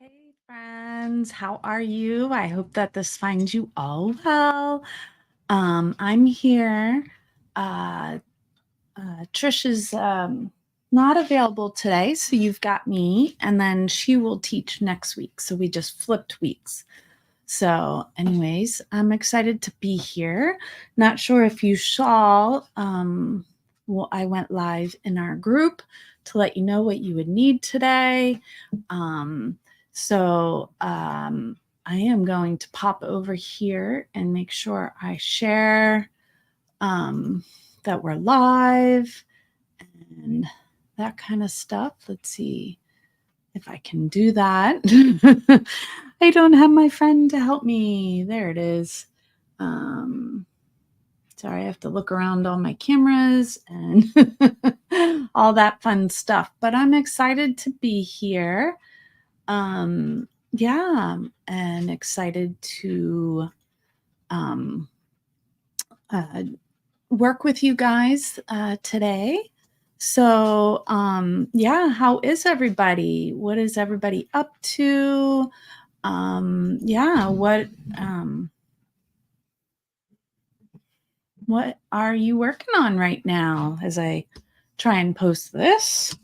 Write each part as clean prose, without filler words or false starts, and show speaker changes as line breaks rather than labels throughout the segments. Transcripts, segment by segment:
Hey friends, how are you? I hope that this finds you all well. I'm here. Uh, Trish is not available today, so you've got me, and then she will teach next week. So we just flipped weeks. So, anyways, I'm excited to be here. Not sure if you saw, well, I went live in our group to let you know what you would need today. Um, so, I am going to pop over here and make sure I share that we're live and that kind of stuff. Let's see if I can do that. I don't have my friend to help me. There it is. Sorry, I have to look around all my cameras and all that fun stuff. But I'm excited to be here. Yeah, and excited to work with you guys today. So, yeah, how is everybody? What is everybody up to? Yeah, what are you working on right now as I try and post this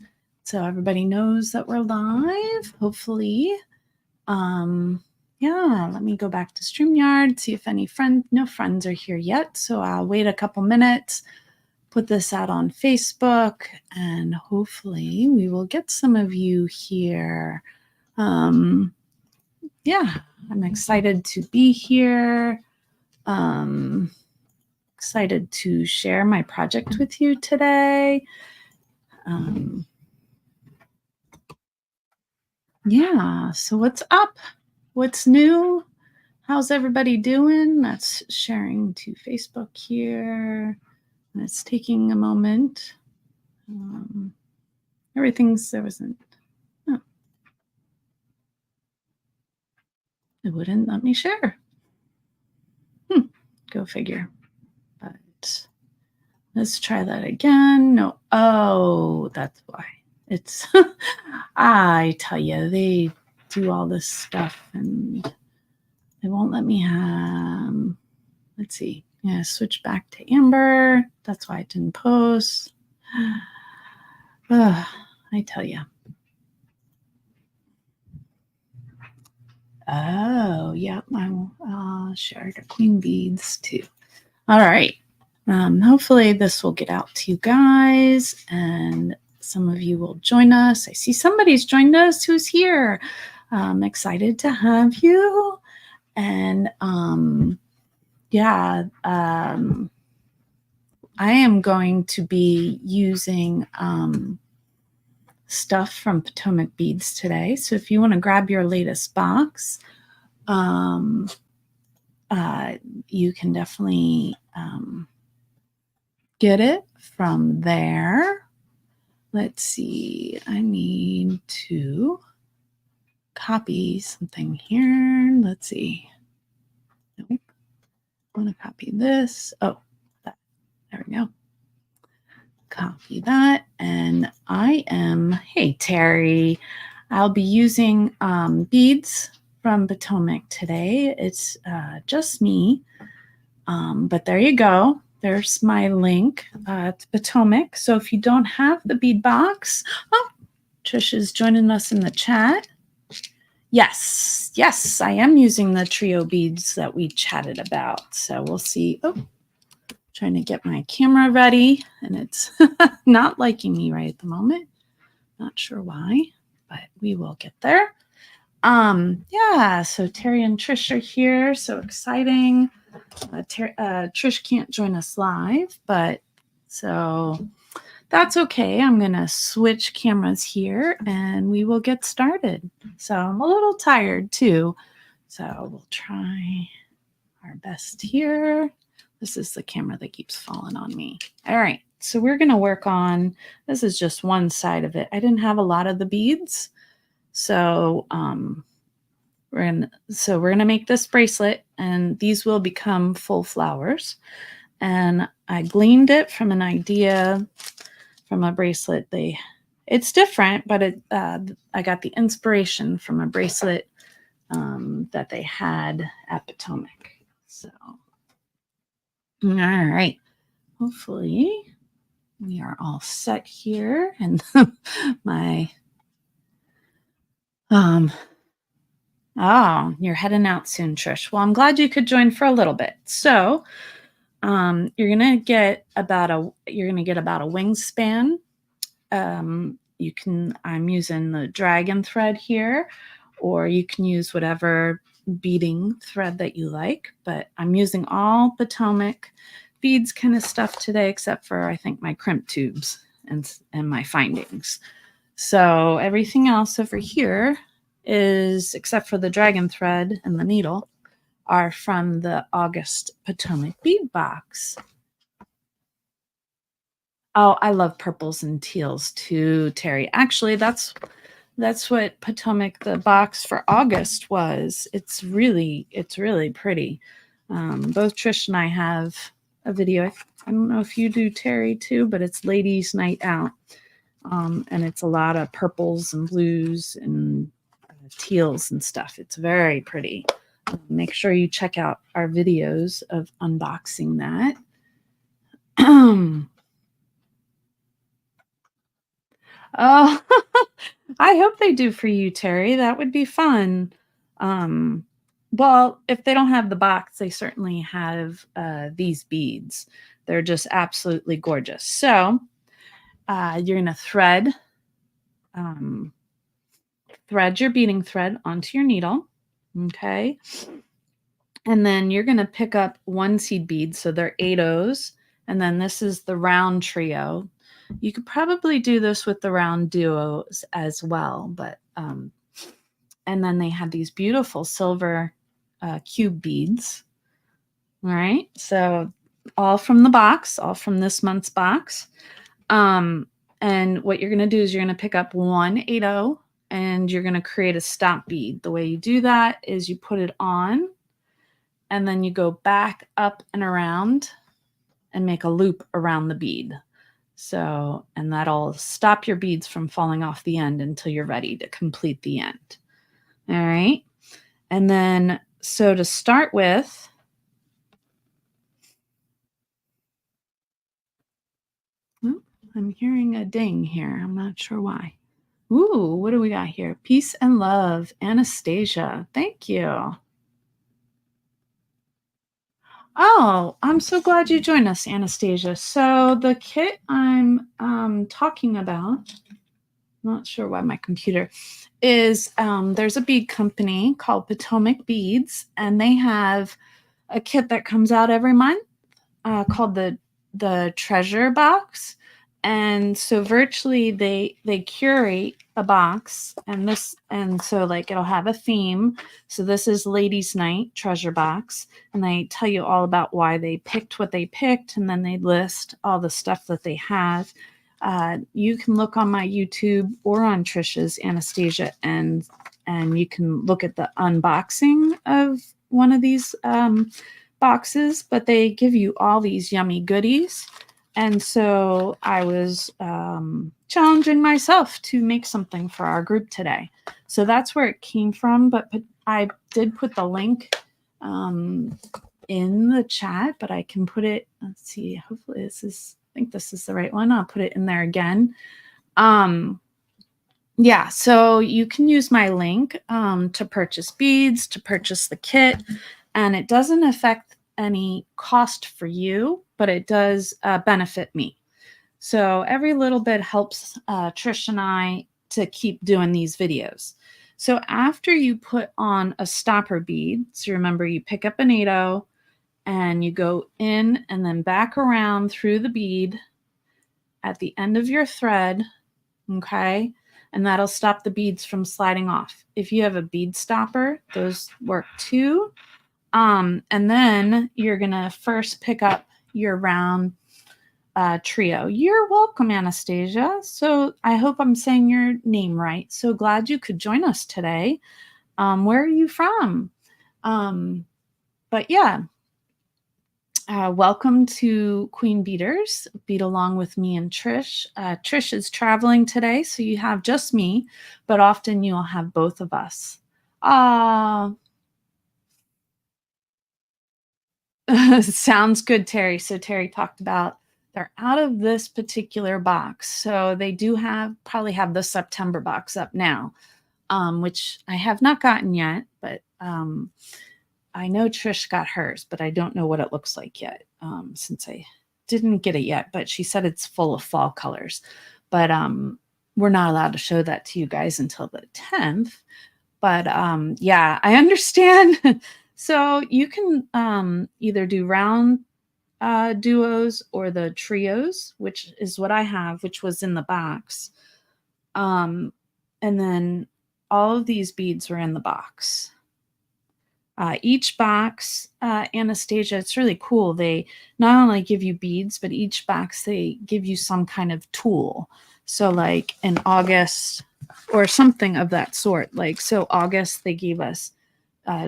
so everybody knows that we're live, hopefully. Yeah, let me go back to StreamYard, see if no friends are here yet. So I'll wait a couple minutes, put this out on Facebook, and hopefully we will get some of you here. Yeah, I'm excited to be here. Excited to share my project with you today. Yeah, so what's up? What's new? How's everybody doing? That's sharing to Facebook here. And it's taking a moment. There wasn't. Oh, it wouldn't let me share. Go figure. But let's try that again. No. Oh, that's why. It's, I tell you, they do all this stuff and they won't let me have, let's see. Yeah, switch back to Amber. That's why I didn't post. I tell you. Oh, yep. I'll share the queen beads too. All right. Hopefully this will get out to you guys and some of you will join us. I see somebody's joined us who's here. I'm excited to have you. And yeah, I am going to be using stuff from Potomac Beads today. So if you want to grab your latest box, you can definitely get it from there. Let's see. I need to copy something here. Let's see. Nope. I want to copy this. Oh, that. There we go. Copy that. And hey, Terry, I'll be using beads from Potomac today. It's just me. But there you go. There's my link to Potomac. So if you don't have the bead box, Trish is joining us in the chat. Yes, I am using the trio beads that we chatted about. So we'll see. Oh, trying to get my camera ready, and it's not liking me right at the moment. Not sure why, but we will get there. Yeah, so Terry and Trish are here. So exciting. Trish can't join us live, but so that's okay. I'm going to switch cameras here and we will get started. So I'm a little tired too. So we'll try our best here. This is the camera that keeps falling on me. All right. So we're going to work on, this is just one side of it. I didn't have a lot of the beads. So, we're gonna make this bracelet and these will become full flowers. And I gleaned it from an idea from a bracelet it's different, but I got the inspiration from a bracelet that they had at Potomac. So, all right. Hopefully we are all set here. And my, oh, you're heading out soon, Trish. Well, I'm glad you could join for a little bit. So, you're gonna get about a wingspan. I'm using the dragon thread here, or you can use whatever beading thread that you like, but I'm using all Potomac beads kind of stuff today, except for I think my crimp tubes and my findings. So everything else over here is, except for the dragon thread and the needle, are from the August Potomac bead box. Oh, I love purples and teals too, Terry. Actually, that's what Potomac, the box for August, was. It's really pretty. Both Trish and I have a video. I don't know if you do, Terry, too, but it's Ladies Night Out. And it's a lot of purples and blues and teals and stuff. It's very pretty. Make sure you check out our videos of unboxing that. Oh, I hope they do for you, Terry. That would be fun. Well, if they don't have the box, they certainly have these beads. They're just absolutely gorgeous. So you're going to thread your beading thread onto your needle. Okay. And then you're going to pick up one seed bead. So they're 8 O's. And then this is the round trio. You could probably do this with the round duos as well, but and then they had these beautiful silver cube beads. All right, so all from the box, all from this month's box. And what you're going to do is you're going to pick up one 8 O and you're going to create a stop bead. The way you do that is you put it on and then you go back up and around and make a loop around the bead. So, and that'll stop your beads from falling off the end until you're ready to complete the end. All right. And then, so to start with, I'm hearing a ding here. I'm not sure why. Ooh, what do we got here? Peace and love, Anastasia. Thank you. Oh, I'm so glad you joined us, Anastasia. So the kit I'm talking about, not sure why my computer is, there's a bead company called Potomac Beads, and they have a kit that comes out every month called the treasure box. And so virtually they curate a box, and so like it'll have a theme. So this is Ladies Night treasure box, and they tell you all about why they picked what they picked, and then they list all the stuff that they have. You can look on my YouTube or on Trish's, Anastasia, and you can look at the unboxing of one of these boxes, but they give you all these yummy goodies. And so I was challenging myself to make something for our group today. So that's where it came from. But I did put the link in the chat, but I can put it, let's see, hopefully I think this is the right one. I'll put it in there again. Yeah, so you can use my link to purchase beads, to purchase the kit, and it doesn't affect any cost for you, but it does benefit me. So every little bit helps Trish and I to keep doing these videos. So after you put on a stopper bead, so remember you pick up an 8 O and you go in and then back around through the bead at the end of your thread, okay? And that'll stop the beads from sliding off. If you have a bead stopper, those work too. And then you're going to first pick up your round trio. You're welcome, Anastasia. So I hope I'm saying your name right. So glad you could join us today. Where are you from? But yeah, Welcome to Queen Beaters, Bead Along with me and Trish. Trish is traveling today, so you have just me, but often you'll have both of us. Sounds good, Terry. So Terry talked about they're out of this particular box. So they do probably have the September box up now, which I have not gotten yet, but I know Trish got hers, but I don't know what it looks like yet, since I didn't get it yet. But she said it's full of fall colors. But we're not allowed to show that to you guys until the 10th. But yeah, I understand. So you can either do round duos or the trios, which is what I have, which was in the box. And then all of these beads were in the box. Each box, Anastasia, it's really cool. They not only give you beads, but each box they give you some kind of tool. So like in August or something of that sort. Like so August they gave us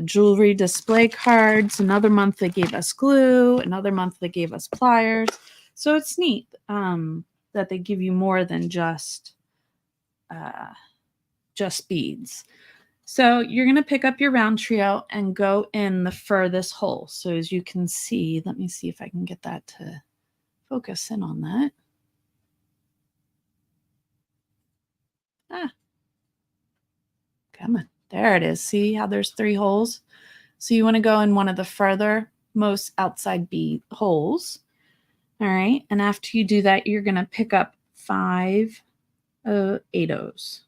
jewelry display cards. Another month they gave us glue. Another month they gave us pliers. So it's neat that they give you more than just beads. So you're going to pick up your round trio and go in the furthest hole. So as you can see, let me see if I can get that to focus in on that. Come on. There it is. See how there's 3 holes? So you want to go in one of the further most outside bead holes. All right. And after you do that, you're going to pick up 5 8/0s.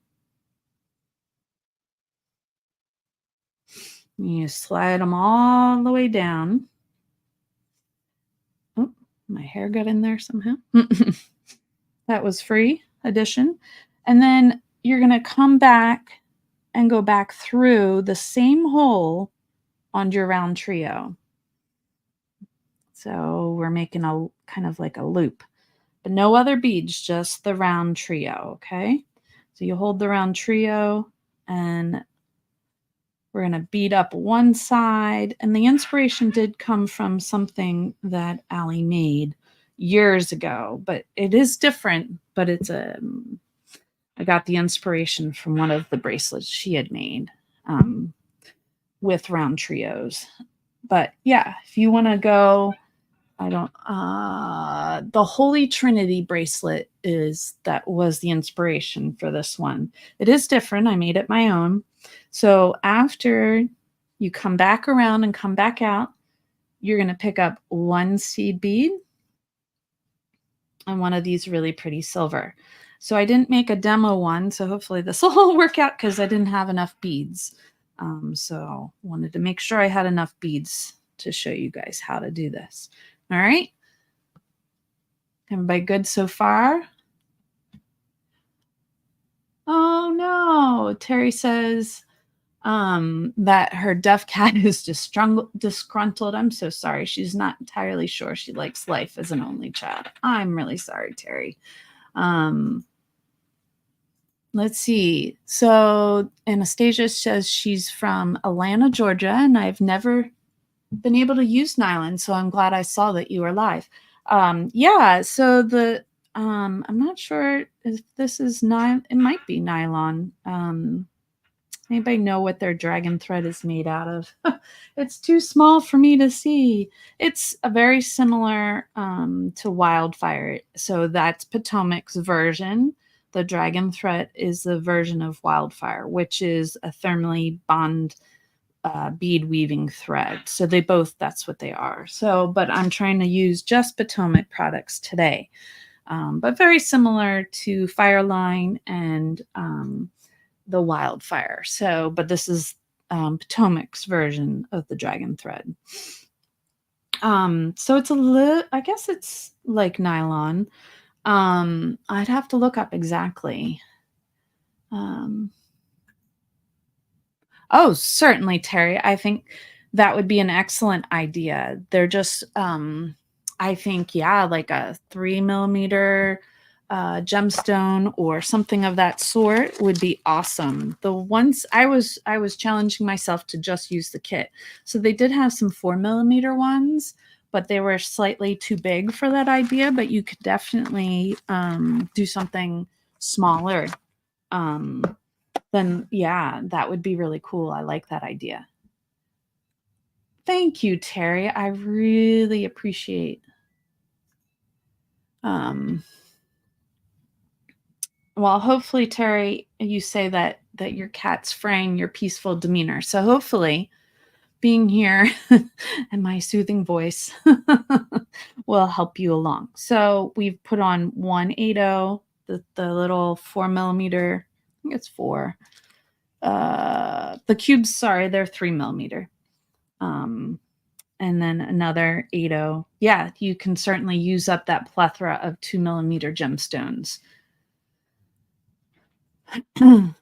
You slide them all the way down. Oh, my hair got in there somehow. That was free addition. And then you're going to come back and go back through the same hole on your round trio. So we're making a kind of like a loop, but no other beads, just the round trio. Okay. So you hold the round trio and we're going to bead up one side. And the inspiration did come from something that Allie made years ago, but it is different, but it's I got the inspiration from one of the bracelets she had made with round trios. But yeah, if you want to go, the Holy Trinity bracelet was the inspiration for this one. It is different. I made it my own. So after you come back around and come back out, you're going to pick up 1 seed bead and one of these really pretty silver. So I didn't make a demo one, so hopefully this will all work out because I didn't have enough beads. So wanted to make sure I had enough beads to show you guys how to do this. All right. Everybody good so far? Oh no, Terry says that her deaf cat is disgruntled. I'm so sorry. She's not entirely sure she likes life as an only child. I'm really sorry, Terry. Let's see. So Anastasia says she's from Atlanta, Georgia, and I've never been able to use nylon, so I'm glad I saw that you were live. Yeah, so I'm not sure if this is nylon. It might be nylon. Anybody know what their dragon thread is made out of? It's too small for me to see. It's a very similar to Wildfire. So that's Potomac's version. The dragon thread is the version of Wildfire, which is a thermally bond bead weaving thread. So that's what they are. So, but I'm trying to use just Potomac products today, but very similar to Fireline and the Wildfire. So, but this is Potomac's version of the dragon thread. So it's I guess it's like nylon. I'd have to look up exactly. Oh, certainly, Terry. I think that would be an excellent idea. They're just, I think, yeah, like a 3mm gemstone or something of that sort would be awesome. The ones I was challenging myself to just use the kit. So they did have some 4mm ones, but they were slightly too big for that idea, but you could definitely do something smaller. Then yeah, that would be really cool. I like that idea. Thank you, Terry. I really appreciate well, hopefully, Terry, you say that your cat's fraying your peaceful demeanor. So hopefully being here and my soothing voice will help you along. So we've put on 180, the little 4mm. I think it's 4. The cubes, sorry, they're 3mm. And then another 80. Yeah, you can certainly use up that plethora of 2mm gemstones. And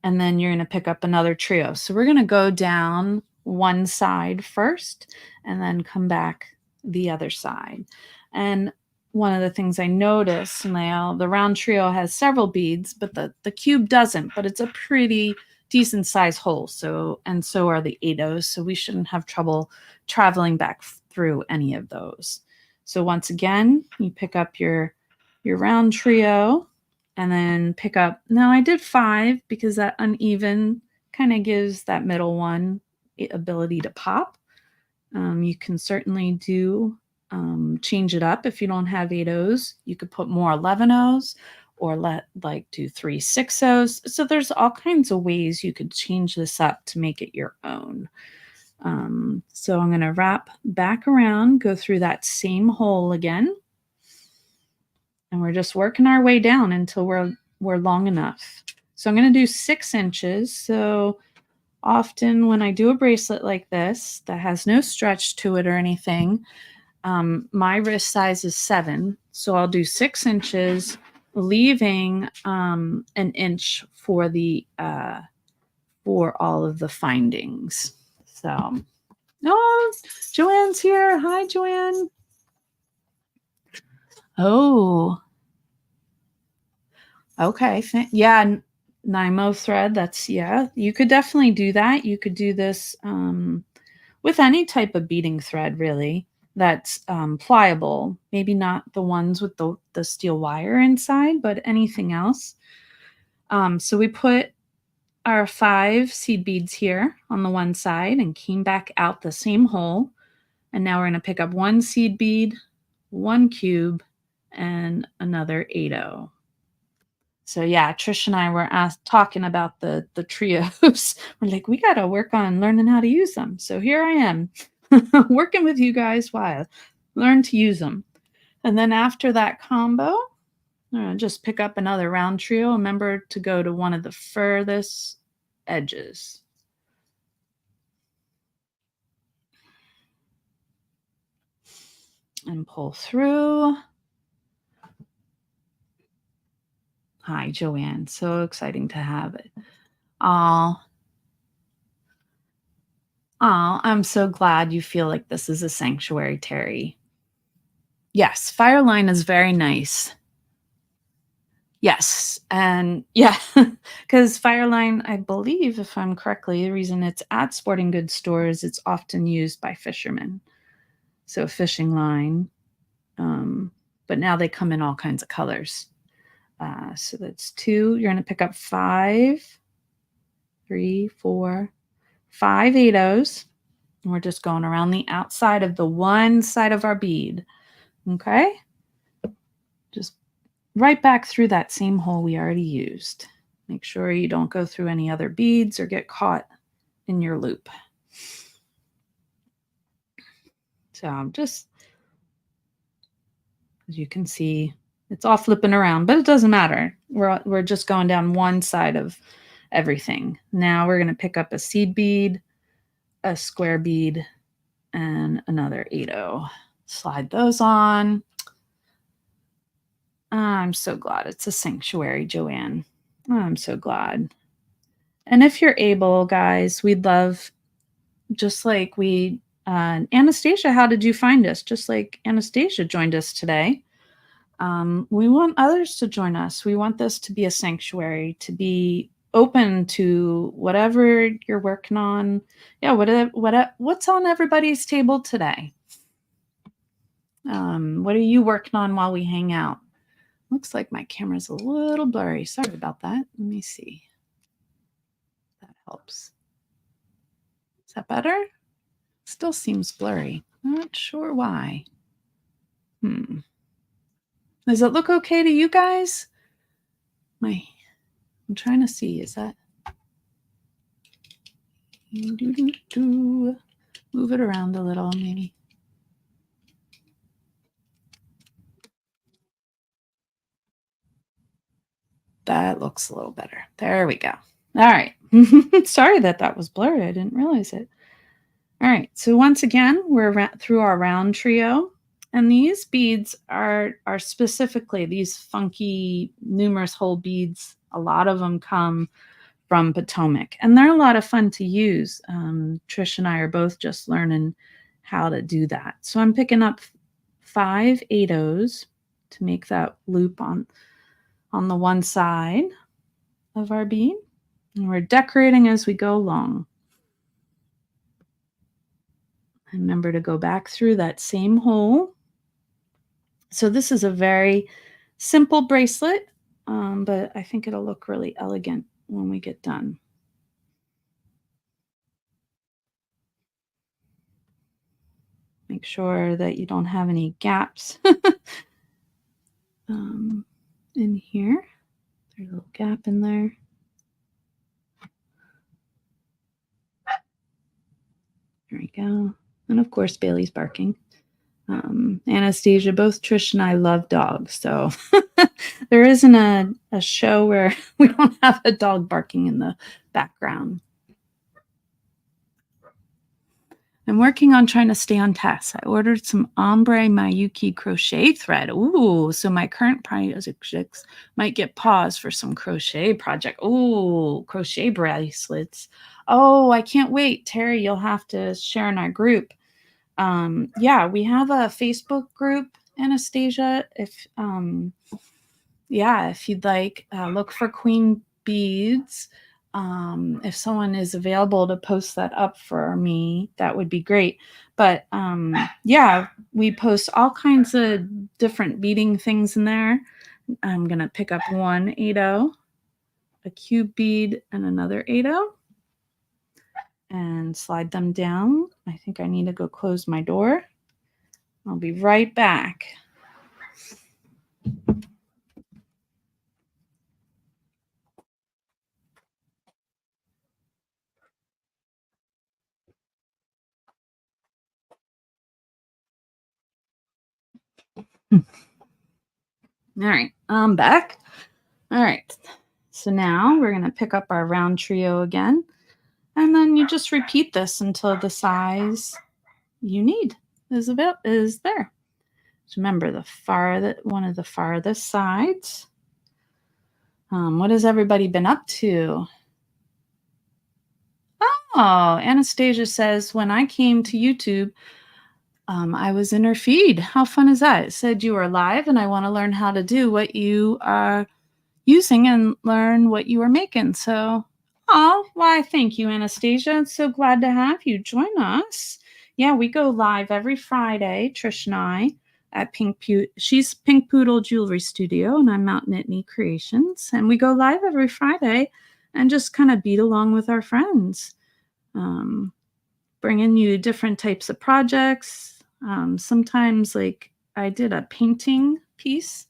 then you're going to pick up another trio. So we're going to go down one side first and then come back the other side. And one of the things I noticed now, the round trio has several beads, but the cube doesn't, but it's a pretty decent size hole. So, and so are the 80s. So we shouldn't have trouble traveling back through any of those. So once again, you pick up your round trio, and then pick up, now I did 5 because that uneven kind of gives that middle one the ability to pop. You can certainly do change it up. If you don't have 8/0s, you could put more 11/0s or do 3 6/0s. So there's all kinds of ways you could change this up to make it your own. So I'm going to wrap back around, go through that same hole again. And we're just working our way down until we're long enough. So I'm going to do 6 inches. So often when I do a bracelet like this that has no stretch to it or anything, my wrist size is 7. So I'll do 6 inches, leaving an inch for the for all of the findings. So, oh, Joanne's here. Hi, Joanne. Oh, okay. Yeah, Nymo thread. That's, yeah, you could definitely do that. You could do this with any type of beading thread, really, that's pliable. Maybe not the ones with the steel wire inside, but anything else. So we put our 5 seed beads here on the one side and came back out the same hole. And now we're going to pick up 1 seed bead, 1 cube, and another 8/0. So yeah, Trish and I were talking about the trios. We're like, we got to work on learning how to use them. So here I am working with you guys while I learn to use them. And then after that combo, just pick up another round trio. Remember to go to one of the furthest edges. And pull through. Hi, Joanne. So exciting to have it. Oh, I'm so glad you feel like this is a sanctuary, Terry. Yes, Fireline is very nice. Yes, and yeah, because Fireline, I believe, if I'm correctly, the reason it's at sporting goods stores, it's often used by fishermen. So a fishing line, but now they come in all kinds of colors. So that's 2. You're going to pick up 5, 3, 4, 5 8/0s. And we're just going around the outside of the one side of our bead. Okay? Just right back through that same hole we already used. Make sure you don't go through any other beads or get caught in your loop. So just, as you can see, it's all flipping around, but it doesn't matter. We're just going down one side of everything. Now we're going to pick up a seed bead, a square bead, and another 8/0. Slide those on. I'm so glad it's a sanctuary, Joanne. I'm so glad. And if you're able, guys, we'd love, just like Anastasia, how did you find us? Just like Anastasia joined us today. We want others to join us. We want this to be a sanctuary, to be open to whatever you're working on. Yeah, what's on everybody's table today? What are you working on while we hang out? Looks like my camera's a little blurry. Sorry about that. Let me see. That helps. Is that better? Still seems blurry. Not sure why. Does it look okay to you guys? I'm trying to see. Is that? Move it around a little, maybe. That looks a little better. There we go. All right. Sorry that was blurry. I didn't realize it. All right. So once again, we're through our round trio. And these beads are specifically these funky numerous hole beads. A lot of them come from Potomac, and they're a lot of fun to use. Trish and I are both just learning how to do that. So I'm picking up 5 8/0s to make that loop on the one side of our bead, and we're decorating as we go along. Remember to go back through that same hole. So this is a very simple bracelet, but I think it'll look really elegant when we get done. Make sure that you don't have any gaps in here. There's a little gap in there. There we go. And of course, Bailey's barking. Anastasia, both Trish and I love dogs, so there isn't a show where we don't have a dog barking in the background. I'm working on trying to stay on task. I ordered some Amber Mayuki crochet thread. Ooh, so my current projects might get paused for some crochet project. Ooh, crochet bracelets. Oh, I can't wait. Terry, you'll have to share in our group. Yeah, we have a Facebook group, Anastasia. If you'd like, look for Queen Beads. If someone is available to post that up for me, that would be great. But yeah, we post all kinds of different beading things in there. I'm gonna pick up 1 8/0, a cube bead, and another 8/0, and slide them down. I think I need to go close my door. I'll be right back. All right, I'm back. All right, so now we're going to pick up our round trio again, and then you just repeat this until the size you need is there. So remember one of the farthest sides. What has everybody been up to? Oh, Anastasia says, when I came to YouTube, I was in her feed. How fun is that? It said you were live, and I want to learn how to do what you are using and learn what you are making. So, why, thank you, Anastasia. It's so glad to have you join us. Yeah, we go live every Friday, Trish and I, at she's Pink Poodle Jewelry Studio, and I'm Mountain Knitney Creations. And we go live every Friday and just kind of bead along with our friends, bringing you different types of projects. Sometimes, like I did a painting piece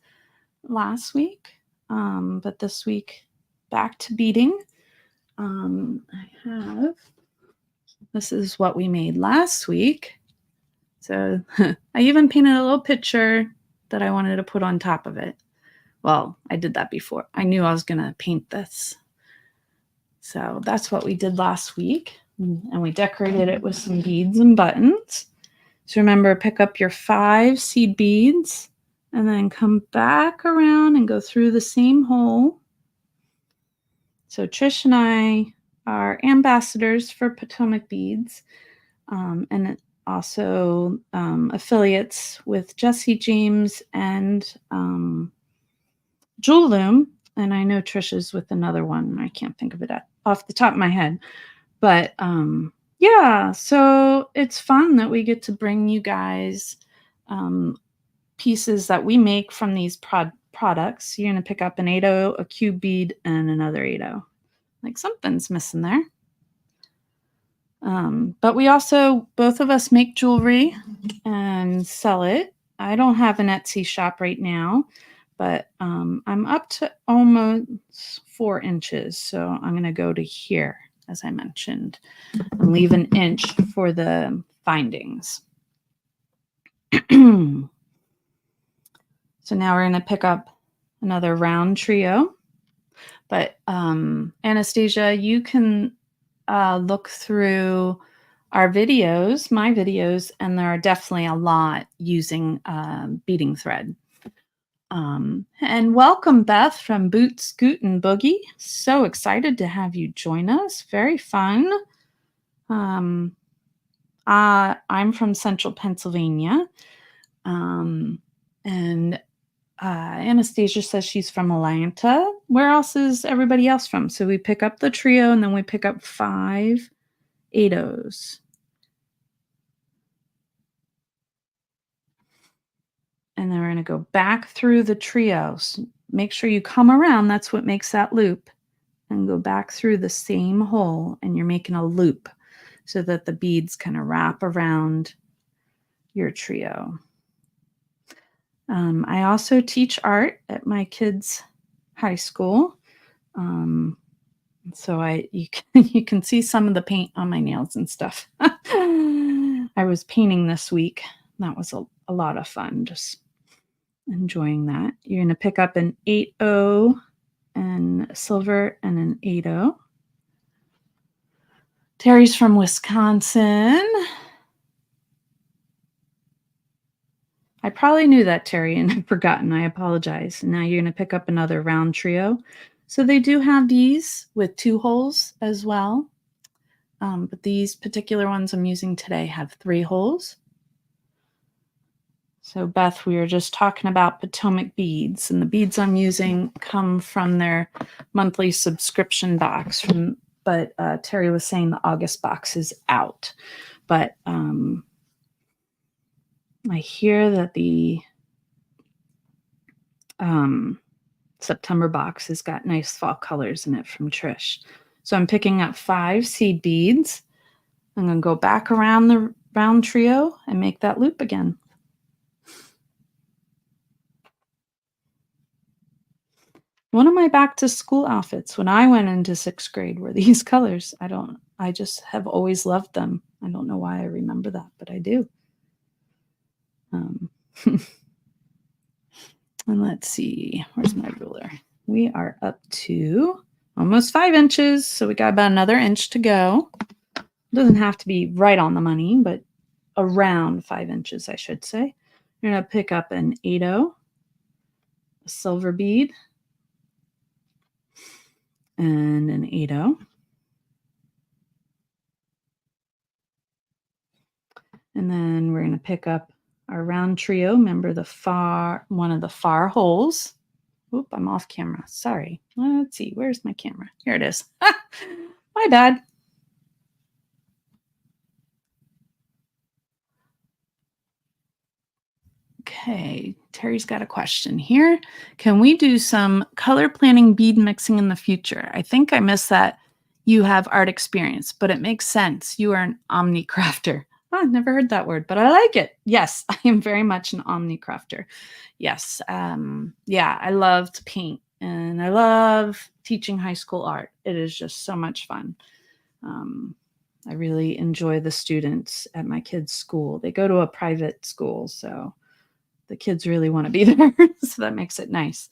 last week, but this week back to beading. This is what we made last week. So I even painted a little picture that I wanted to put on top of it. Well, I did that before. I knew I was going to paint this. So that's what we did last week. And we decorated it with some beads and buttons. So remember, pick up your 5 seed beads and then come back around and go through the same hole. So Trish and I are ambassadors for Potomac Beads, and also affiliates with Jesse James and Jewel Loom. And I know Trish is with another one. I can't think of it off the top of my head. But yeah, so it's fun that we get to bring you guys pieces that we make from these products. You're going to pick up an 8/0, a cube bead, and another 8/0. Like something's missing there. But we also, both of us make jewelry and sell it. I don't have an Etsy shop right now, but I'm up to almost 4 inches. So I'm going to go to here, as I mentioned, and leave an inch for the findings. So now we're going to pick up another round trio. But Anastasia, you can look through our videos, my videos, and there are definitely a lot using beading thread. And welcome, Beth from Boot, Scoot, and Boogie. So excited to have you join us. Very fun. I'm from Central Pennsylvania. And Anastasia says she's from Atlanta. Where else is everybody else from? So we pick up the trio and then we pick up 5 8/0s. And then we're going to go back through the trios. Make sure you come around. That's what makes that loop. And go back through the same hole and you're making a loop so that the beads kind of wrap around your trio. I also teach art at my kids' high school. So you can see some of the paint on my nails and stuff. I was painting this week. That was a lot of fun, just enjoying that. You're going to pick up an 8/0 and silver and an 8/0. Terry's from Wisconsin. I probably knew that, Terry, and I've forgotten. I apologize. Now you're going to pick up another round trio. So they do have these with 2 holes as well. But these particular ones I'm using today have 3 holes. So Beth, we were just talking about Potomac beads, and the beads I'm using come from their monthly subscription box. But Terry was saying the August box is out. But I hear that the September box has got nice fall colors in it from Trish. So I'm picking up 5 seed beads. I'm going to go back around the round trio and make that loop again. One of my back to school outfits when I went into 6th grade were these colors. I just have always loved them. I don't know why I remember that, but I do. And let's see, where's my ruler? We are up to almost 5 inches. So we got about another inch to go. It doesn't have to be right on the money, but around 5 inches, I should say. You're going to pick up an 8/0, a silver bead, and an 8/0. And then we're going to pick up our round trio. Remember one of the far holes. Oop, I'm off camera. Sorry. Let's see. Where's my camera? Here it is. My bad. Okay, Terry's got a question here. Can we do some color planning bead mixing in the future? I think I missed that. You have art experience, but it makes sense. You are an omni-crafter. Oh, I've never heard that word, but I like it. Yes, I am very much an omni-crafter. Yes. Yeah, I love to paint and I love teaching high school art. It is just so much fun. I really enjoy the students at my kids' school. They go to a private school, so the kids really want to be there. So that makes it nice.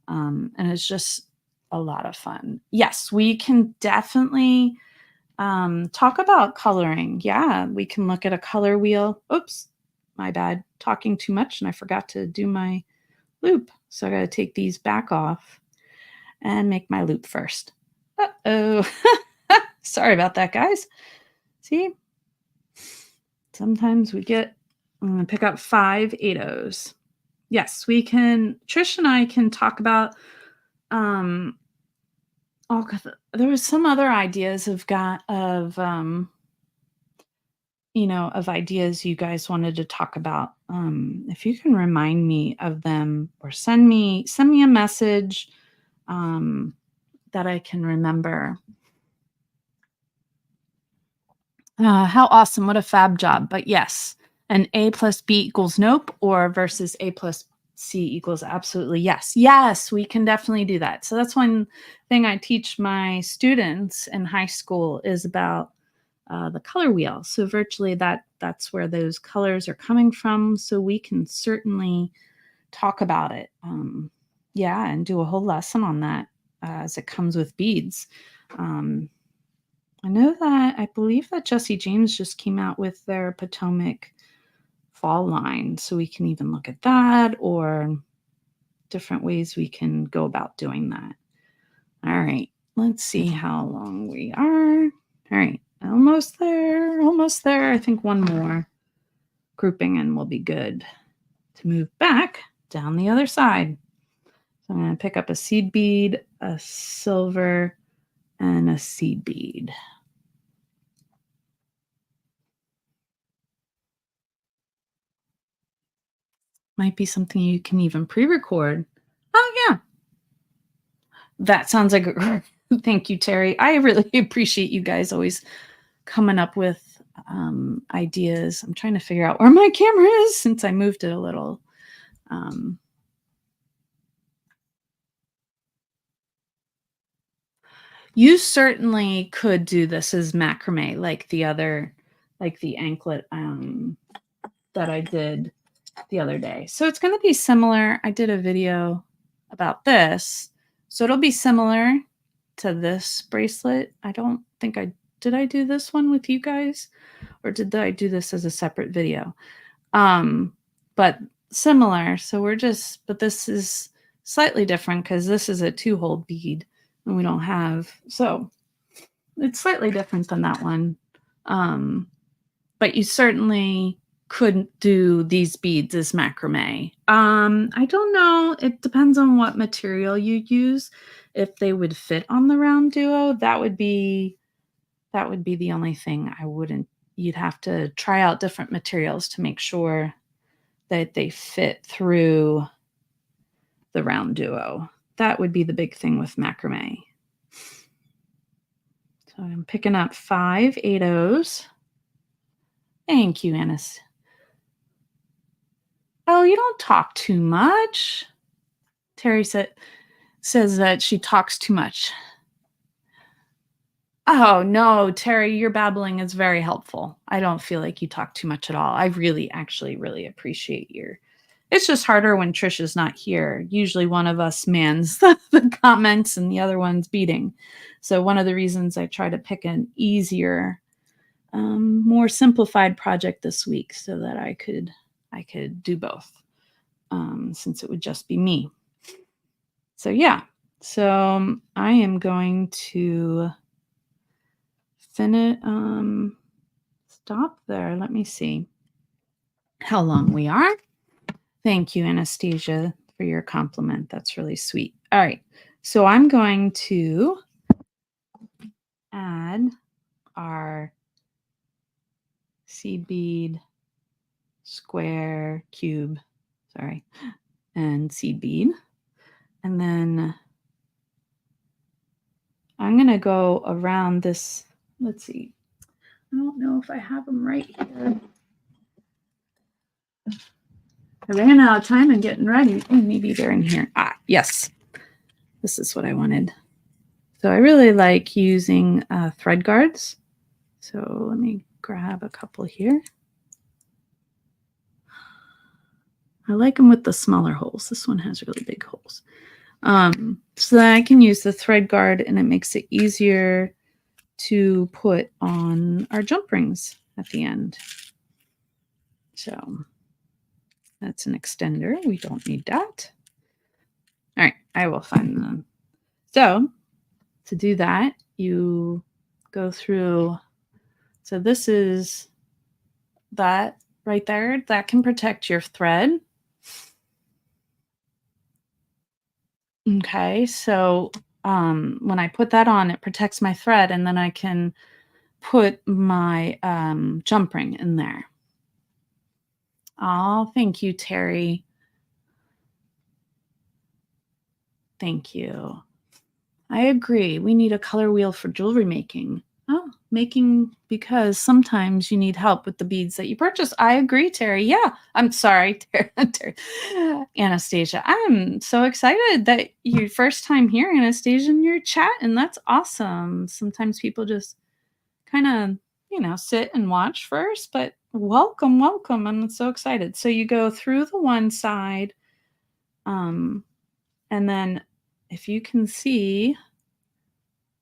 And it's just a lot of fun. Yes, we can definitely talk about coloring. Yeah, we can look at a color wheel. Oops, my bad. Talking too much and I forgot to do my loop. So I got to take these back off and make my loop first. Uh-oh. Sorry about that, guys. See? Sometimes I'm going to pick up 5 8/0s. Yes, we can. Trish and I can talk about there was some other ideas of ideas you guys wanted to talk about. If you can remind me of them or send me a message that I can remember. How awesome. What a fab job. But yes, an A plus B equals nope, or versus A plus C equals absolutely yes. Yes, we can definitely do that. So that's one thing I teach my students in high school is about the color wheel. So virtually that's where those colors are coming from. So we can certainly talk about it. Yeah, and do a whole lesson on that as it comes with beads. I believe that Jesse James just came out with their Potomac fall line. So we can even look at that or different ways we can go about doing that. All right, let's see how long we are. All right, almost there, almost there. I think one more grouping and we'll be good to move back down the other side. So I'm going to pick up a seed bead, a silver, and a seed bead. Might be something you can even pre-record. Oh, yeah. That sounds like a thank you, Terry. I really appreciate you guys always coming up with ideas. I'm trying to figure out where my camera is since I moved it a little. You certainly could do this as macrame, like the anklet that I did the other day. So it's going to be similar. I did a video about this. So it'll be similar to this bracelet. I don't think did I do this one with you guys or did I do this as a separate video? But similar. So but this is slightly different because this is a 2-hole bead and we don't have, so it's slightly different than that one. But you certainly couldn't do these beads as macrame. I don't know. It depends on what material you use. If they would fit on the round duo, that would be the only thing I wouldn't. You'd have to try out different materials to make sure that they fit through the round duo. That would be the big thing with macrame. So I'm picking up 5 8/0s. Thank you, Annis. Oh, you don't talk too much. Terry says that she talks too much. Oh, no, Terry, your babbling is very helpful. I don't feel like you talk too much at all. I really, actually, really appreciate it's just harder when Trish is not here. Usually one of us mans the comments and the other one's beading. So one of the reasons I try to pick an easier, more simplified project this week so that I could do both, since it would just be me. So yeah, so I am going to finish. Stop there. Let me see how long we are. Thank you, Anastasia, for your compliment. That's really sweet. All right, so I'm going to add our seed bead, square, cube, and seed bead. And then I'm going to go around this. Let's see. I don't know if I have them right here. I ran out of time and getting ready. Oh, maybe they're in here. Yes. This is what I wanted. So I really like using thread guards. So let me grab a couple here. I like them with the smaller holes. This one has really big holes. So that I can use the thread guard and it makes it easier to put on our jump rings at the end. So that's an extender. We don't need that. All right, I will find them. So to do that, you go through. So this is that right there. That can protect your thread. Okay, so when I put that on, it protects my thread, and then I can put my jump ring in there. Oh, thank you, Terry. Thank you. I agree. We need a color wheel for jewelry making. Oh, because sometimes you need help with the beads that you purchase. I agree, Terry. Yeah, I'm sorry, Terry. Anastasia. I'm so excited that your first time here, Anastasia, in your chat, and that's awesome. Sometimes people just kind of, sit and watch first, but welcome, welcome. I'm so excited. So you go through the one side, and then if you can see,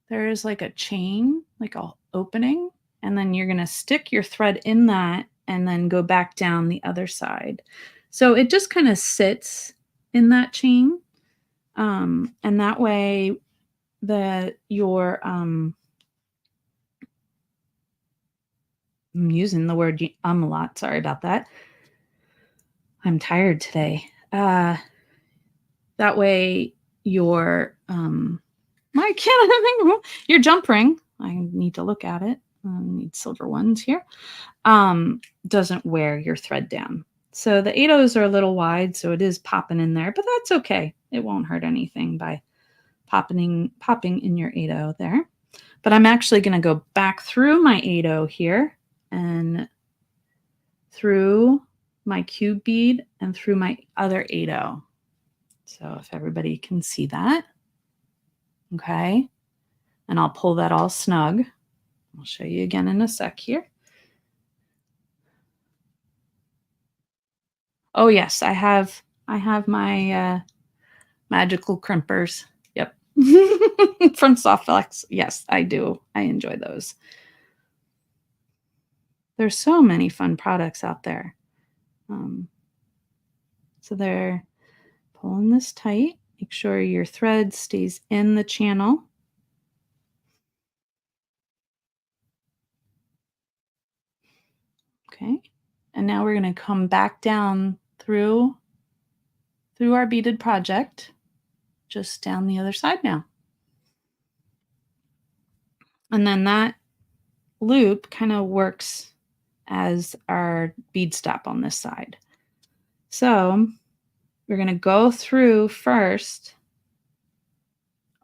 there's like a chain, like a opening, and then you're going to stick your thread in that and then go back down the other side. So it just kind of sits in that chain. And that way I'm using the word a lot. Sorry about that. I'm tired today. That way your your jump ring, I need to look at it. I need silver ones here. Doesn't wear your thread down. So the 8/0s are a little wide, so it is popping in there, but that's okay. It won't hurt anything by popping in your 8/0 there. But I'm actually going to go back through my 8/0 here and through my cube bead and through my other 8/0. So if everybody can see that, okay, and I'll pull that all snug. I'll show you again in a sec here. Oh yes, I have my magical crimpers. Yep. From Softflex. Yes, I do. I enjoy those. There's so many fun products out there. So they're pulling this tight. Make sure your thread stays in the channel. Okay. And now we're going to come back down through our beaded project, just down the other side now. And then that loop kind of works as our bead stop on this side. So we're going to go through first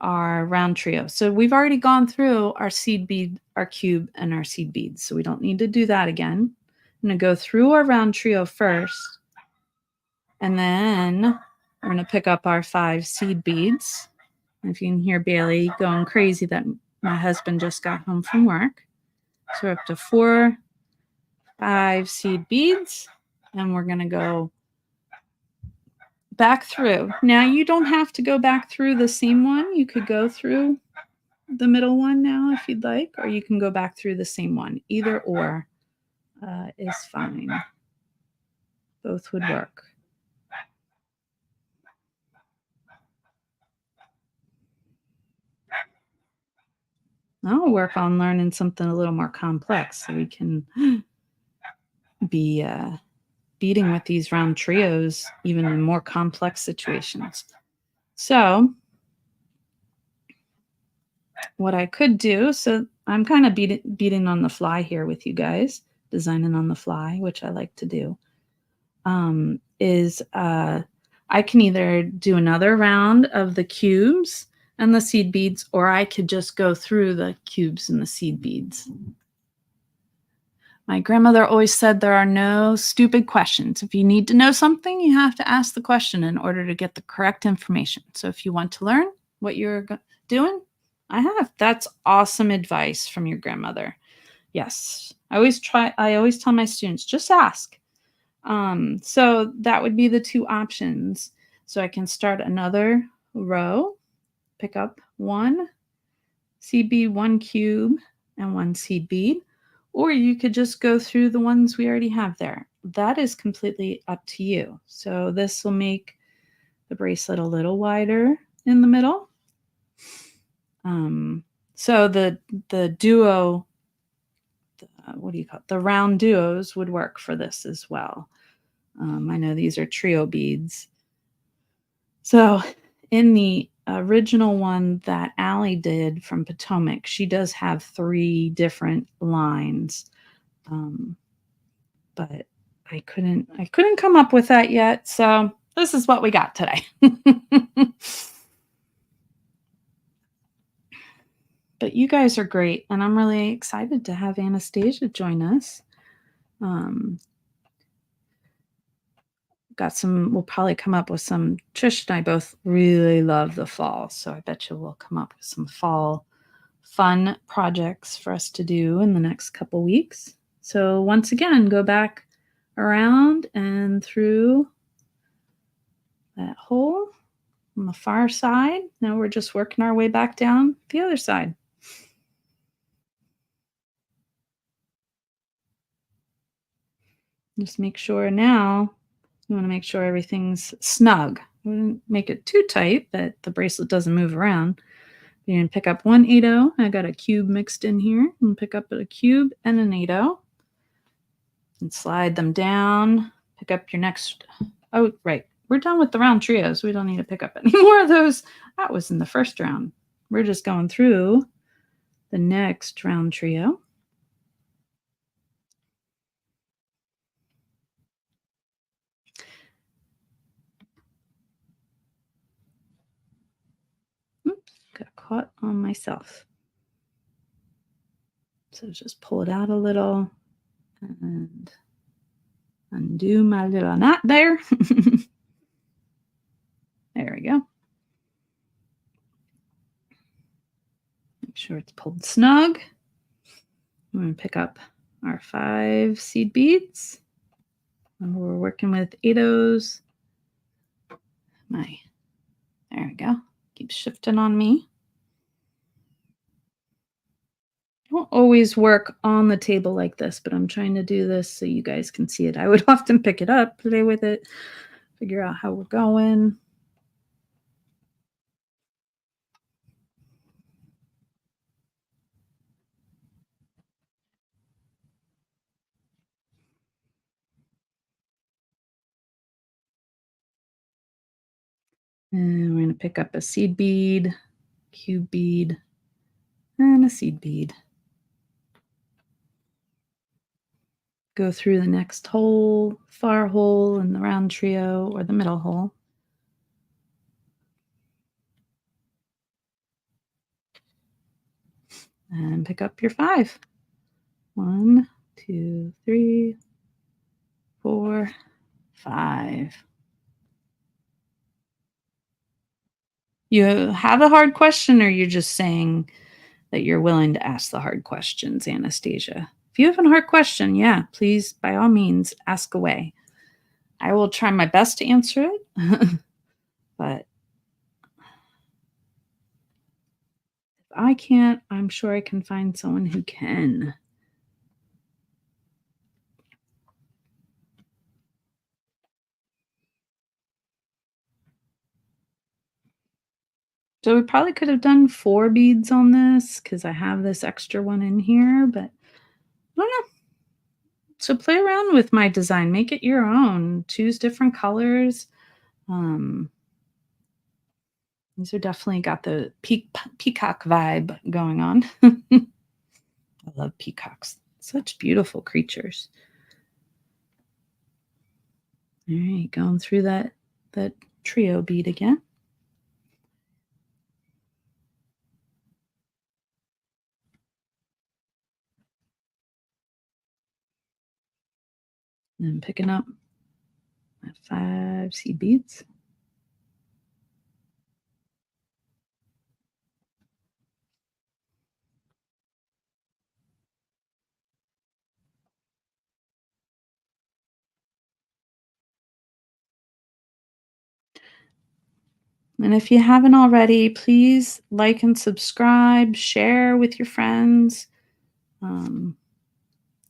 our round trio. So we've already gone through our seed bead, our cube, and our seed beads. So we don't need to do that again. I'm going to go through our round trio first. And then we're going to pick up our 5 seed beads. If you can hear Bailey going crazy that my husband just got home from work. So we're up to 4, 5 seed beads. And we're going to go back through. Now you don't have to go back through the same one. You could go through the middle one now if you'd like, or you can go back through the same one. Either or is fine. Both would work. I'll work on learning something a little more complex so we can be beading with these round trios even in more complex situations. So what I could do, so I'm kind of beading on the fly here with you guys, designing on the fly, which I like to do, is I can either do another round of the cubes and the seed beads, or I could just go through the cubes and the seed beads. My grandmother always said there are no stupid questions. If you need to know something, you have to ask the question in order to get the correct information. So if you want to learn what you're doing, that's awesome advice from your grandmother. Yes. I always tell my students, just ask. So that would be the 2 options. So I can start another row, pick up 1 seed bead, 1 cube, and 1 seed bead, or you could just go through the ones we already have there. That is completely up to you. So this will make the bracelet a little wider in the middle. So the duo, what do you call it? The round duos would work for this as well. I know these are trio beads. So in the original one that Allie did from Potomac, she does have 3 different lines. But I couldn't come up with that yet. So this is what we got today. But you guys are great, and I'm really excited to have Anastasia join us. We'll probably come up with some. Trish and I both really love the fall, so I bet you we'll come up with some fall fun projects for us to do in the next couple weeks. So once again, go back around and through that hole on the far side. Now we're just working our way back down the other side. Just make sure now, you want to make sure everything's snug. We didn't make it too tight that the bracelet doesn't move around. You're going to pick up 1 8/0. I got a cube mixed in here. And pick up a cube and an 8/0. And slide them down. Pick up your next. Oh, right. We're done with the round trios. We don't need to pick up any more of those. That was in the first round. We're just going through the next round trio. Oops, got caught on myself. So just pull it out a little and undo my little knot there. There we go. Make sure it's pulled snug. I'm going to pick up our 5 seed beads. And we're working with 8/0s. There we go. Keeps shifting on me. I don't always work on the table like this, but I'm trying to do this so you guys can see it. I would often pick it up, play with it, figure out how we're going. And we're going to pick up a seed bead, cube bead, and a seed bead. Go through the next hole, far hole in the round trio or the middle hole. And pick up your 5. 1, 2, 3, 4, 5. You have a hard question, or you're just saying that you're willing to ask the hard questions, Anastasia? If you have a hard question, yeah, please, by all means, ask away. I will try my best to answer it, but if I can't, I'm sure I can find someone who can. So we probably could have done 4 beads on this because I have this extra one in here, but I don't know. So play around with my design. Make it your own. Choose different colors. These are definitely got the peacock vibe going on. I love peacocks. Such beautiful creatures. All right, going through that trio bead again. And picking up my 5 seed beads. And if you haven't already, please like and subscribe, share with your friends.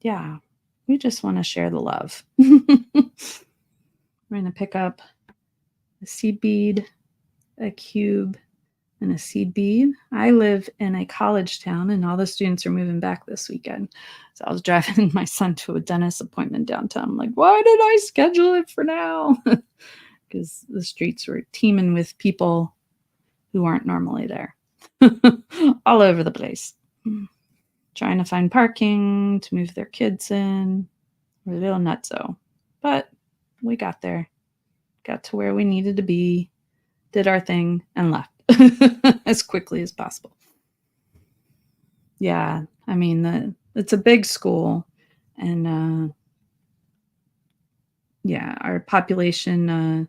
Yeah, we just want to share the love. We're going to pick up a seed bead, a cube, and a seed bead. I live in a college town, and all the students are moving back this weekend. So I was driving my son to a dentist appointment downtown. I'm like, why did I schedule it for now? Because the streets were teeming with people who aren't normally there. All over the place. Trying to find parking to move their kids in. We're a little nutso. But we got there. Got to where we needed to be, did our thing, and left as quickly as possible. Yeah, I mean, it's a big school, and yeah, our population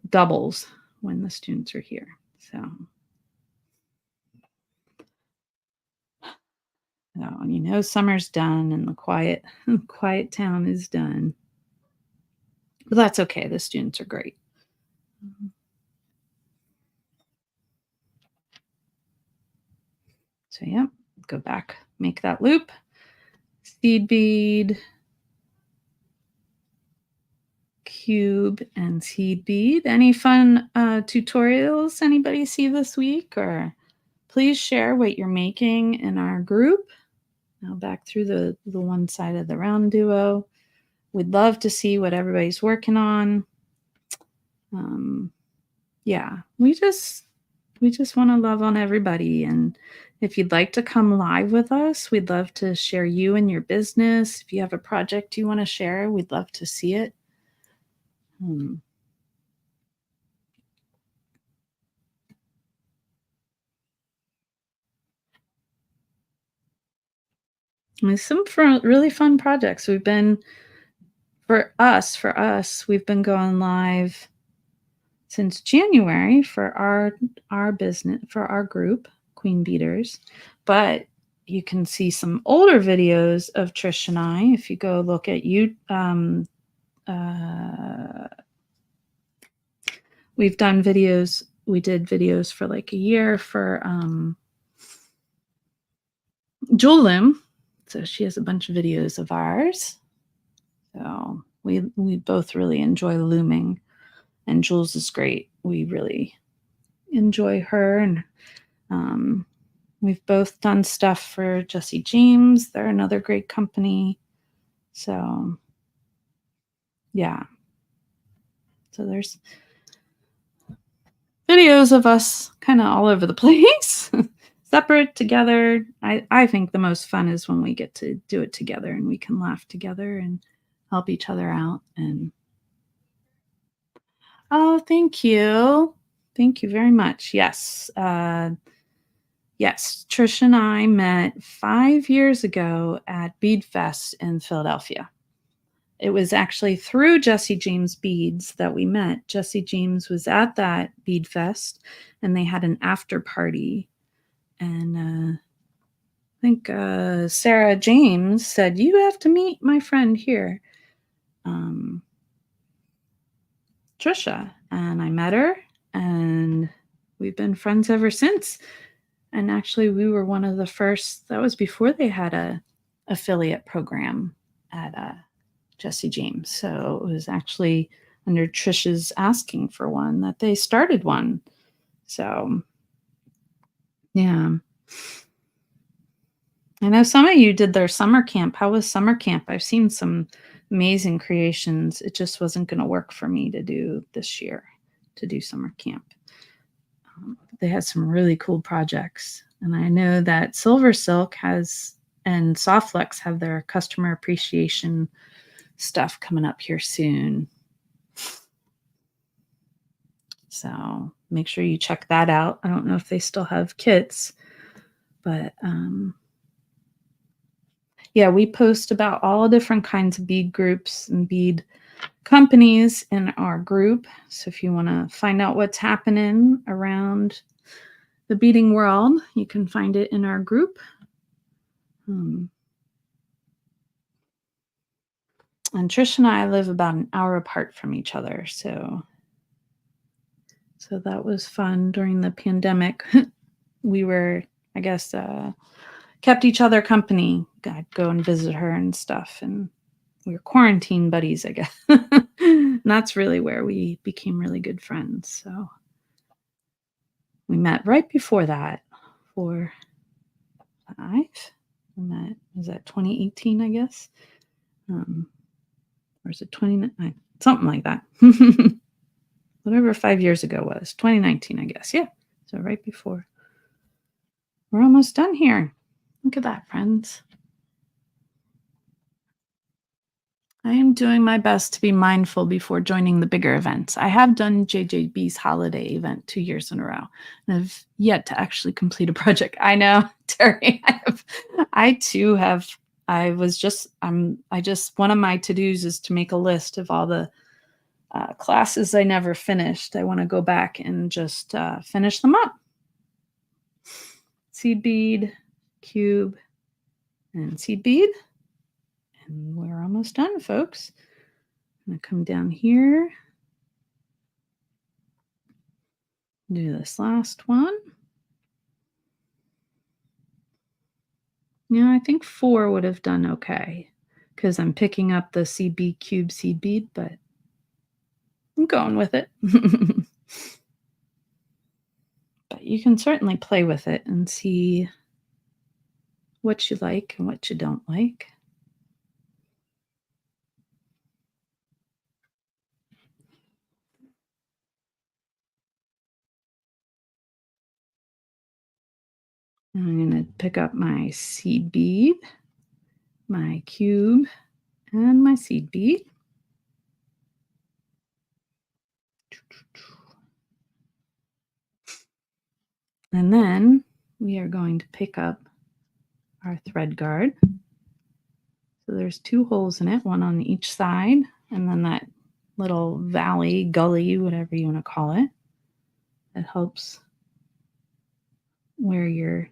doubles when the students are here. So, summer's done and the quiet town is done. But that's okay. The students are great. So, yeah, go back, make that loop, seed bead, cube, and seed bead. Any fun tutorials anybody see this week? Or please share what you're making in our group. Now back through the one side of the round duo. We'd love to see what everybody's working on. Yeah, we just want to love on everybody. And if you'd like to come live with us, we'd love to share you and your business. If you have a project you want to share, we'd love to see it. There's some really fun projects. For us, we've been going live since January for our business, for our group, Queen Beaters. But you can see some older videos of Trish and I if you go look at you. We've done videos. We did videos for like a year for Jewel Loom. So she has a bunch of videos of ours. So we both really enjoy looming, and Jules is great. We really enjoy her, and we've both done stuff for Jesse James. They're another great company. So yeah. So there's videos of us kind of all over the place, separate, together. I think the most fun is when we get to do it together and we can laugh together and help each other out. And oh, thank you. Thank you very much. Yes. Yes, Trish and I met 5 years ago at Bead Fest in Philadelphia. It was actually through Jesse James Beads that we met. Jesse James was at that Bead Fest, and they had an after party. And I think Sarah James said, "You have to meet my friend here, Trisha." And I met her, and we've been friends ever since. And actually, we were one of the first. That was before they had a affiliate program at Jesse James. So it was actually under Trisha's asking for one that they started one. So yeah. I know some of you did their summer camp. How was summer camp? I've seen some amazing creations. It just wasn't going to work for me to do this year, to do summer camp. They had some really cool projects. And I know that Silver Silk and Softflex have their customer appreciation stuff coming up here soon. So make sure you check that out. I don't know if they still have kits, but yeah, we post about all different kinds of bead groups and bead companies in our group. So if you want to find out what's happening around the beading world, you can find it in our group. And Trish and I live about an hour apart from each other. So that was fun during the pandemic. We were, I guess, kept each other company. I'd go and visit her and stuff. And we were quarantine buddies, I guess. And that's really where we became really good friends. So we met right before that for 5. We met, was that 2018, I guess? Or is it 29? Something like that. whatever 5 years ago was, 2019, I guess. Yeah. So right before. We're almost done here. Look at that, friends. I am doing my best to be mindful before joining the bigger events. I have done JJB's holiday event 2 years in a row, and I've yet to actually complete a project. I know, Terry. One of my to-dos is to make a list of all the classes I never finished. I want to go back and just finish them up. Seed bead, cube, and seed bead. And we're almost done, folks. I'm going to come down here. Do this last one. Yeah, I think 4 would have done okay because I'm picking up the CB cube seed bead, but I'm going with it. But you can certainly play with it and see what you like and what you don't like. I'm going to pick up my seed bead, my cube, and my seed bead. And then we are going to pick up our thread guard. So there's 2 holes in it, one on each side, and then that little valley, gully, whatever you want to call it, that helps where your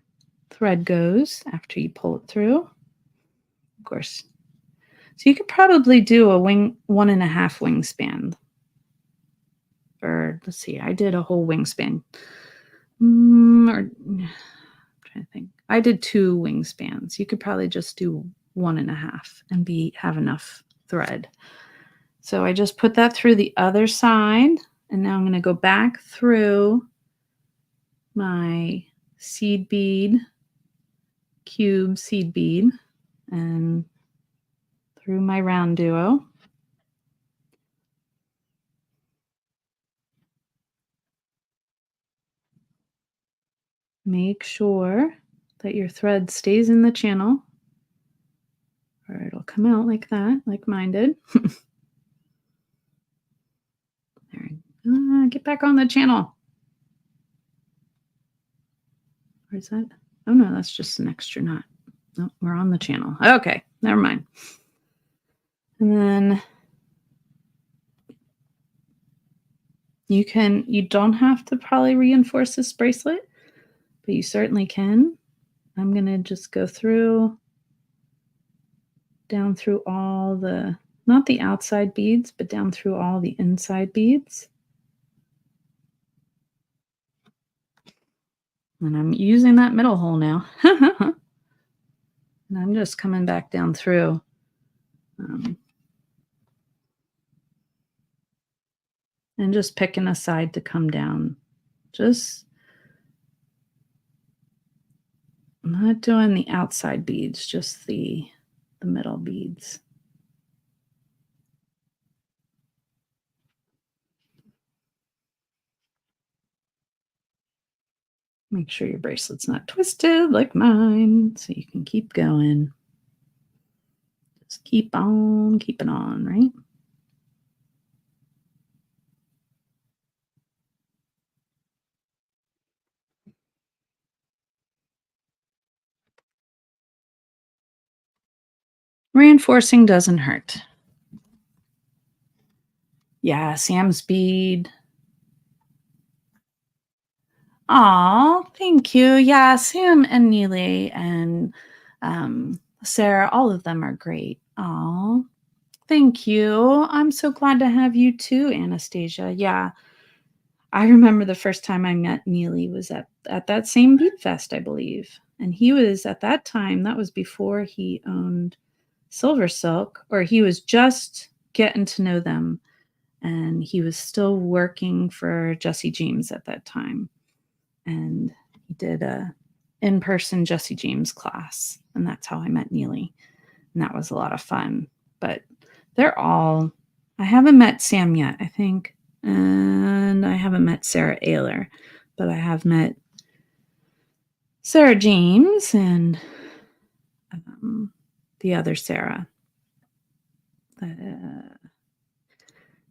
thread goes after you pull it through. Of course. So you could probably do a 1.5 wingspan. Or let's see, I did a whole wingspan. I'm trying to think. I did 2 wingspans. You could probably just do 1.5 and have enough thread. So I just put that through the other side, and now I'm going to go back through my seed bead, cube seed bead, and through my round duo. Make sure that your thread stays in the channel, or it'll come out like that, like mine did. There. Get back on the channel. Where's that? Oh no, that's just an extra knot. No, we're on the channel. Okay, never mind. And then you don't have to probably reinforce this bracelet, but you certainly can. I'm going to just go down through all the, not the outside beads, but down through all the inside beads. And I'm using that middle hole now. And I'm just coming back down through. And just picking a side to come down. I'm not doing the outside beads, just the middle beads. Make sure your bracelet's not twisted like mine, so you can keep going. Just keep on keeping on, right? Reinforcing doesn't hurt. Yeah, Sam's bead. Aw, thank you. Yeah, Sam and Neely and Sarah, all of them are great. Aw, thank you. I'm so glad to have you too, Anastasia. Yeah, I remember the first time I met Neely was at that same Bead Fest, I believe. And he was at that time, that was before he owned Silver Silk, or he was just getting to know them. And he was still working for Jesse James at that time. And he did a in-person Jesse James class. And that's how I met Neely. And that was a lot of fun. But I haven't met Sam yet. I think And I haven't met Sarah Ayler, but I have met Sarah James and the other Sarah.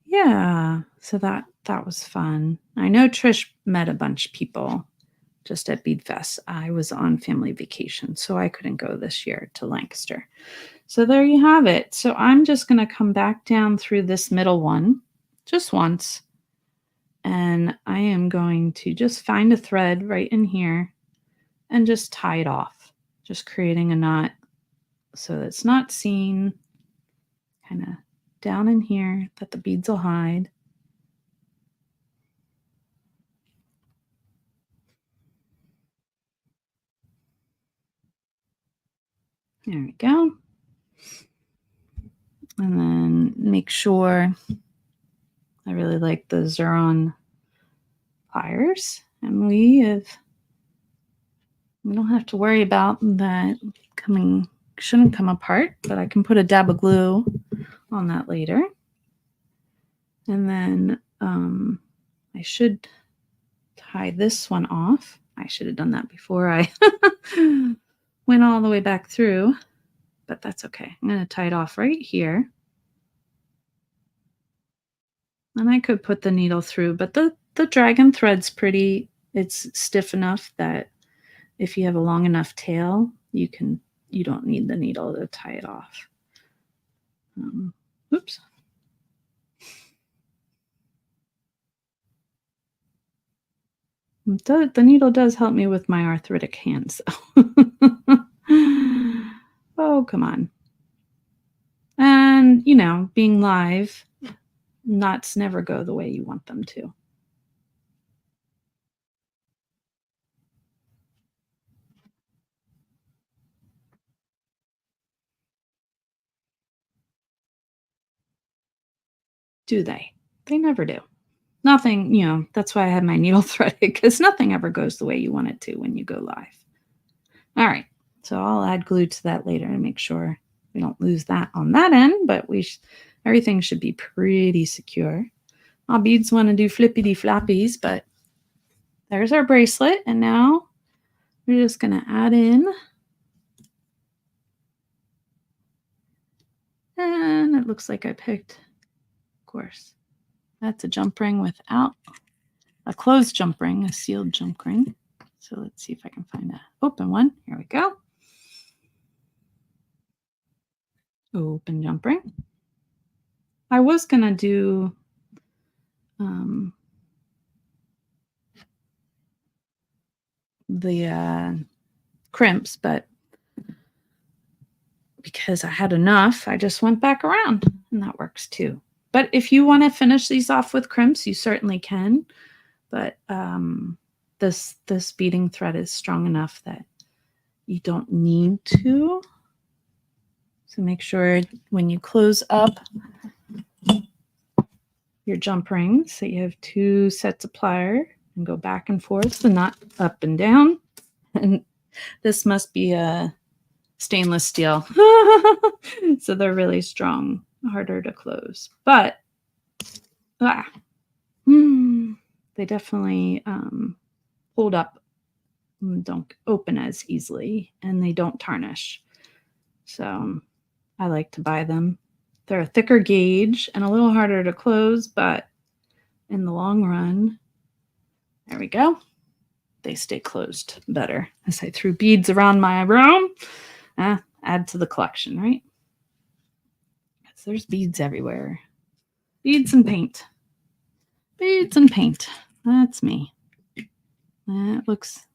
Yeah, so that was fun. I know Trish met a bunch of people just at Bead Fest. I was on family vacation, so I couldn't go this year to Lancaster. So there you have it. So I'm just going to come back down through this middle one just once. And I am going to just find a thread right in here and just tie it off, just creating a knot so that it's not seen, kind of down in here that the beads will hide. There we go. And then make sure, I really like the Xuron pliers, and we don't have to worry about that shouldn't come apart, but I can put a dab of glue on that later. And then I should tie this one off. I should have done that before I went all the way back through, but that's okay. I'm going to tie it off right here. And I could put the needle through, but the dragon thread's pretty, it's stiff enough that if you have a long enough tail, you don't need the needle to tie it off. Oops. The needle does help me with my arthritic hands. Oh, come on. And, being live, knots never go the way you want them to. Do they? They never do. Nothing, that's why I had my needle threaded, because nothing ever goes the way you want it to when you go live. All right. So I'll add glue to that later and make sure we don't lose that on that end, but everything should be pretty secure. All beads want to do flippity floppies, but there's our bracelet. And now we're just going to add in. And it looks like I picked, of course, that's a jump ring without a closed jump ring, a sealed jump ring. So let's see if I can find an open one. Here we go. Open jump ring. I was going to do the crimps, but because I had enough, I just went back around, and that works too. But if you want to finish these off with crimps, you certainly can. But this beading thread is strong enough that you don't need to. So make sure when you close up your jump rings that you have 2 sets of plier and go back and forth and not up and down. And this must be a stainless steel. So they're really strong, harder to close. But they definitely hold up, don't open as easily, and they don't tarnish. So I like to buy them. They're a thicker gauge and a little harder to close, but in the long run, there we go, they stay closed better. As I threw beads around my room, add to the collection, right? Because there's beads everywhere. Beads and paint. Beads and paint. That's me. That looks...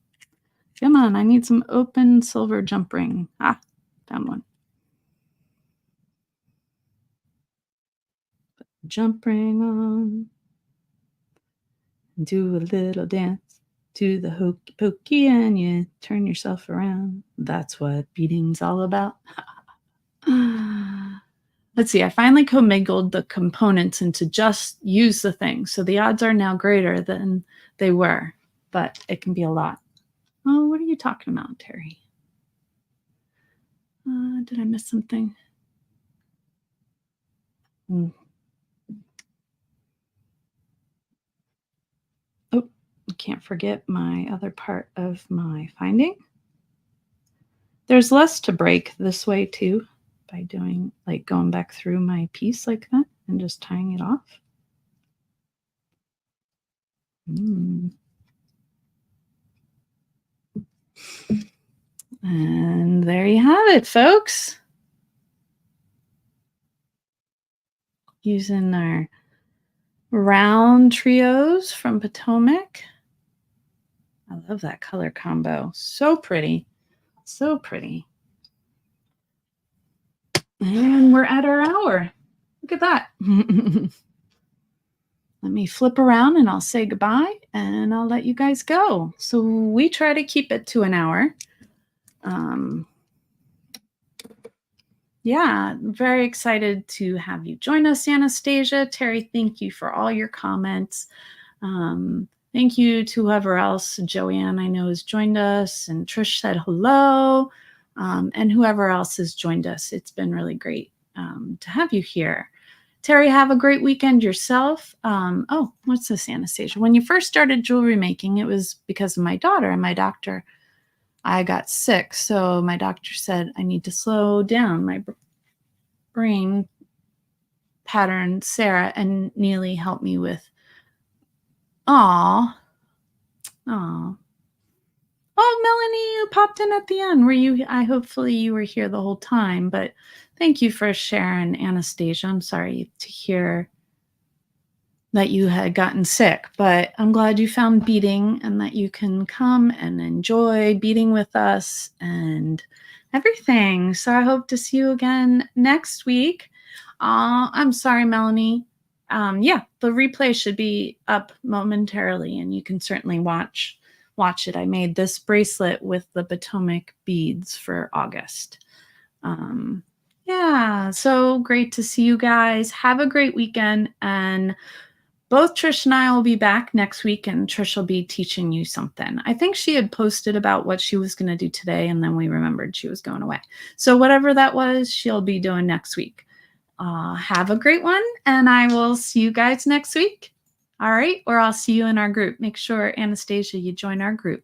Come on, I need some open silver jump ring. Found one. Put the jump ring on. Do a little dance to the hokey pokey, and you turn yourself around. That's what beading's all about. Let's see, I finally commingled the components into just use the thing. So the odds are now greater than they were, but it can be a lot. Oh, what are you talking about, Terry? Did I miss something? can't forget my other part of my finding. There's less to break this way too, by doing like going back through my piece like that and just tying it off. And there you have it, folks. Using our round trios from Potomac. I love that color combo. So pretty. So pretty. And we're at our hour. Look at that. Let me flip around and I'll say goodbye and I'll let you guys go. So we try to keep it to an hour. Yeah, very excited to have you join us, Anastasia. Terry, thank you for all your comments. Thank you to whoever else, Joanne, I know has joined us, and Trish said hello, and whoever else has joined us. It's been really great to have you here. Terry, have a great weekend yourself. Oh, what's this, Anastasia? When you first started jewelry making, it was because of my daughter and my doctor. I got sick, so my doctor said I need to slow down my brain pattern. Sarah and Neely helped me with. Aw. Oh, Melanie, you popped in at the end. Were you? Hopefully you were here the whole time, but thank you for sharing, Anastasia. I'm sorry to hear that you had gotten sick, but I'm glad you found beading and that you can come and enjoy beading with us and everything. So I hope to see you again next week. I'm sorry, Melanie. Yeah, the replay should be up momentarily and you can certainly watch it. I made this bracelet with the Potomac beads for August. Yeah, so great to see you guys. Have a great weekend, and both Trish and I will be back next week, and Trish will be teaching you something. I think she had posted about what she was going to do today, and then we remembered she was going away. So whatever that was, she'll be doing next week. Have a great one, and I will see you guys next week. All right, or I'll see you in our group. Make sure, Anastasia, you join our group.